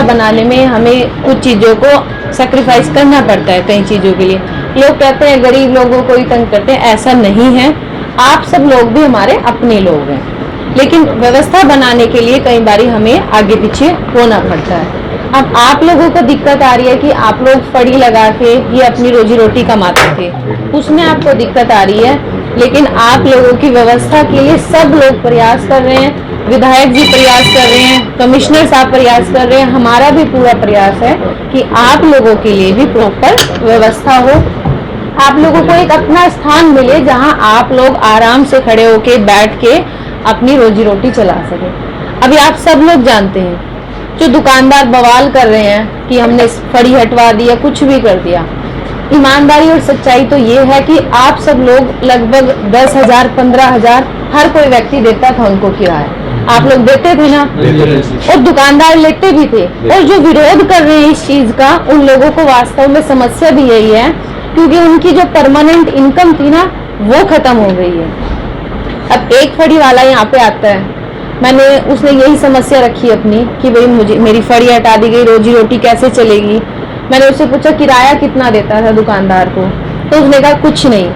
बनाने में हमें कुछ चीज़ों को सेक्रीफाइस करना पड़ता है कई चीज़ों के लिए। लोग कहते हैं गरीब लोगों को ही तंग करते हैं, ऐसा नहीं है। आप सब लोग भी हमारे अपने लोग हैं, लेकिन व्यवस्था बनाने के लिए कई बार हमें आगे पीछे होना पड़ता है। अब आप लोगों को दिक्कत आ रही है कि आप लोग फड़ी लगा के ये अपनी रोजी रोटी कमाते थे, उसमें आपको दिक्कत आ रही है, लेकिन आप लोगों की व्यवस्था के लिए सब लोग प्रयास कर रहे हैं। विधायक जी प्रयास कर रहे हैं, कमिश्नर साहब प्रयास कर रहे हैं, हमारा भी पूरा प्रयास है कि आप लोगों के लिए भी प्रॉपर व्यवस्था हो, आप लोगों को एक अपना स्थान मिले जहां आप लोग आराम से खड़े होके बैठ के अपनी रोजी रोटी चला सके। अभी आप सब लोग जानते हैं जो दुकानदार बवाल कर रहे हैं कि हमने फड़ी हटवा दी या कुछ भी कर दिया। ईमानदारी और सच्चाई तो ये है कि आप सब लोग लगभग 10,000 15,000 हर कोई व्यक्ति देता था उनको किराया, आप लोग देते थे ना, और दुकानदार लेते भी थे। और जो विरोध कर रहे हैं इस चीज का, उन लोगों को वास्तव में समस्या भी यही है, क्योंकि उनकी जो परमानेंट इनकम थी ना वो खत्म हो गई है। अब एक फड़ी वाला यहाँ पे आता है, उसने यही समस्या रखी अपनी कि भाई मुझे मेरी फड़ी हटा दी गई, रोजी रोटी कैसे चलेगी। मैंने उससे पूछा किराया कितना देता था दुकानदार को, तो उसने कहा कुछ नहीं।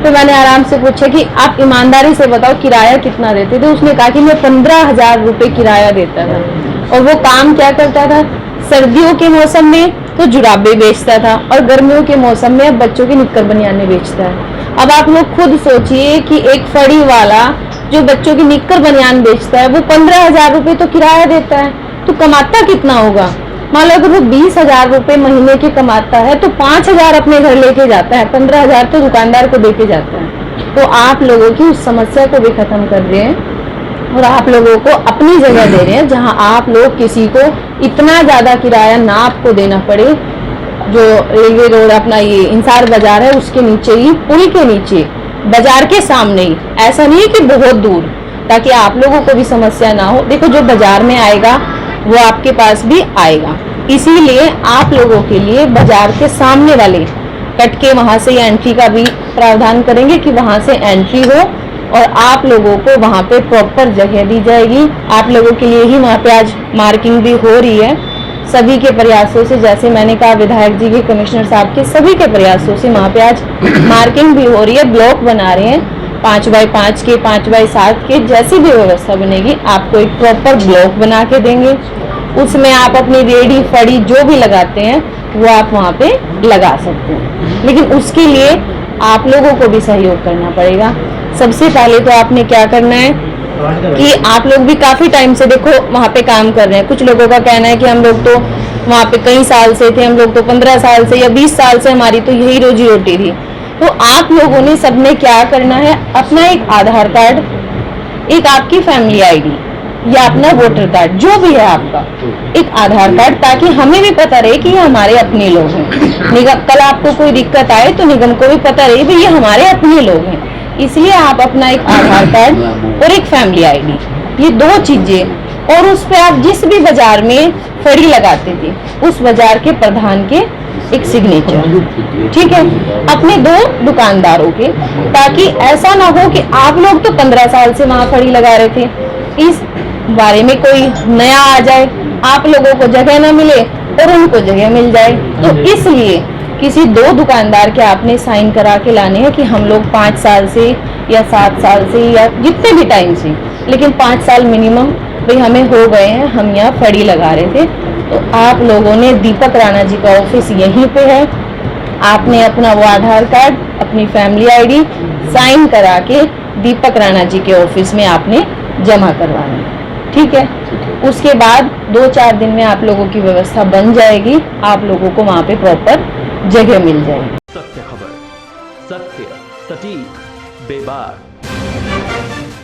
फिर मैंने आराम से पूछा कि आप ईमानदारी से बताओ किराया कितना देते थे। उसने कहा कि मैं 15,000 रुपये किराया देता था। और वो काम क्या करता था, सर्दियों के मौसम में तो जुराबे बेचता था और गर्मियों के मौसम में अब बच्चों की निक्कर बनियाने बेचता है। अब आप लोग खुद सोचिए कि एक फड़ी वाला जो बच्चों की निक्कर बनियान बेचता है वो 15,000 रुपये तो किराया देता है, तो कमाता कितना होगा। मान लो अगर वो 20,000 रुपये महीने के कमाता है तो 5,000 अपने घर लेके जाता है, 15,000 तो दुकानदार को देके जाता है। तो आप लोगों की उस समस्या को भी खत्म कर रहे हैं और आप लोगों को अपनी जगह दे रहे हैं जहां आप लोग किसी को इतना ज्यादा किराया ना आपको देना पड़े। जो रेलवे रोड अपना ये इंसार बाजार है उसके नीचे ही, पुल के नीचे, बाजार के सामने ही, ऐसा नहीं है कि बहुत दूर, ताकि आप लोगों को भी समस्या ना हो। देखो जो बाजार में आएगा वो आपके पास भी आएगा, इसीलिए आप लोगों के लिए बाजार के सामने वाले कट के वहां से एंट्री का भी प्रावधान करेंगे कि वहां से एंट्री हो और आप लोगों को वहां पे प्रॉपर जगह दी जाएगी। आप लोगों के लिए ही वहां पे आज मार्किंग भी हो रही है, सभी के प्रयासों से, जैसे मैंने कहा विधायक जी के, कमिश्नर साहब के, सभी के प्रयासों से वहां पे आज मार्किंग भी हो रही है, ब्लॉक बना रहे हैं 5x5 के, 5x7 के, जैसी भी व्यवस्था बनेगी आपको एक प्रॉपर ब्लॉक बना के देंगे। उसमें आप अपनी रेडी फड़ी जो भी लगाते हैं वो आप वहाँ पे लगा सकते हैं, लेकिन उसके लिए आप लोगों को भी सहयोग करना पड़ेगा। सबसे पहले तो आपने क्या करना है कि आप लोग भी काफी टाइम से देखो वहाँ पे काम कर रहे हैं। कुछ लोगों का कहना है कि हम लोग तो वहाँ पे कई साल से थे, हम लोग तो 15 साल से या 20 साल से हमारी तो यही रोजी रोटी थी। तो आप लोगों ने सबने क्या करना है, अपना एक आधार कार्ड, एक आपकी फैमिली आईडी या अपना वोटर कार्ड जो भी है आपका, एक आधार कार्ड, ताकि हमें भी पता रहे कि ये हमारे अपने लोग हैं। निगम कल आपको कोई दिक्कत आए तो निगम को भी पता रहे भाई ये हमारे अपने लोग हैं। इसलिए आप अपना एक आधार कार्ड और एक फैमिली आईडी, ये 2 चीजें, और उस पर आप जिस भी बाजार में फड़ी लगाते थे उस बाजार के प्रधान के एक सिग्नेचर, ठीक है, अपने 2 दुकानदारों के, ताकि ऐसा ना हो कि आप लोग तो 15 साल से वहां फड़ी लगा रहे थे, इस बारे में कोई नया आ जाए, आप लोगों को जगह ना मिले और उनको जगह मिल जाए। तो इसलिए किसी 2 दुकानदार के आपने साइन करा के लाने हैं कि हम लोग 5 साल से या 7 साल से या जितने भी टाइम से, लेकिन 5 साल मिनिमम भाई हमें हो गए हैं, हम यहाँ फड़ी लगा रहे थे। तो आप लोगों ने, दीपक राणा जी का ऑफिस यहीं पे है, आपने अपना वो आधार कार्ड, अपनी फैमिली आईडी साइन करा के दीपक राणा जी के ऑफिस में आपने जमा करवाना है, ठीक है। उसके बाद 2-4 दिन में आप लोगों की व्यवस्था बन जाएगी, आप लोगों को वहाँ पे प्रॉपर जगह मिल जाएगी। सत्य खबर, सत्य, सटीक, बेबाक।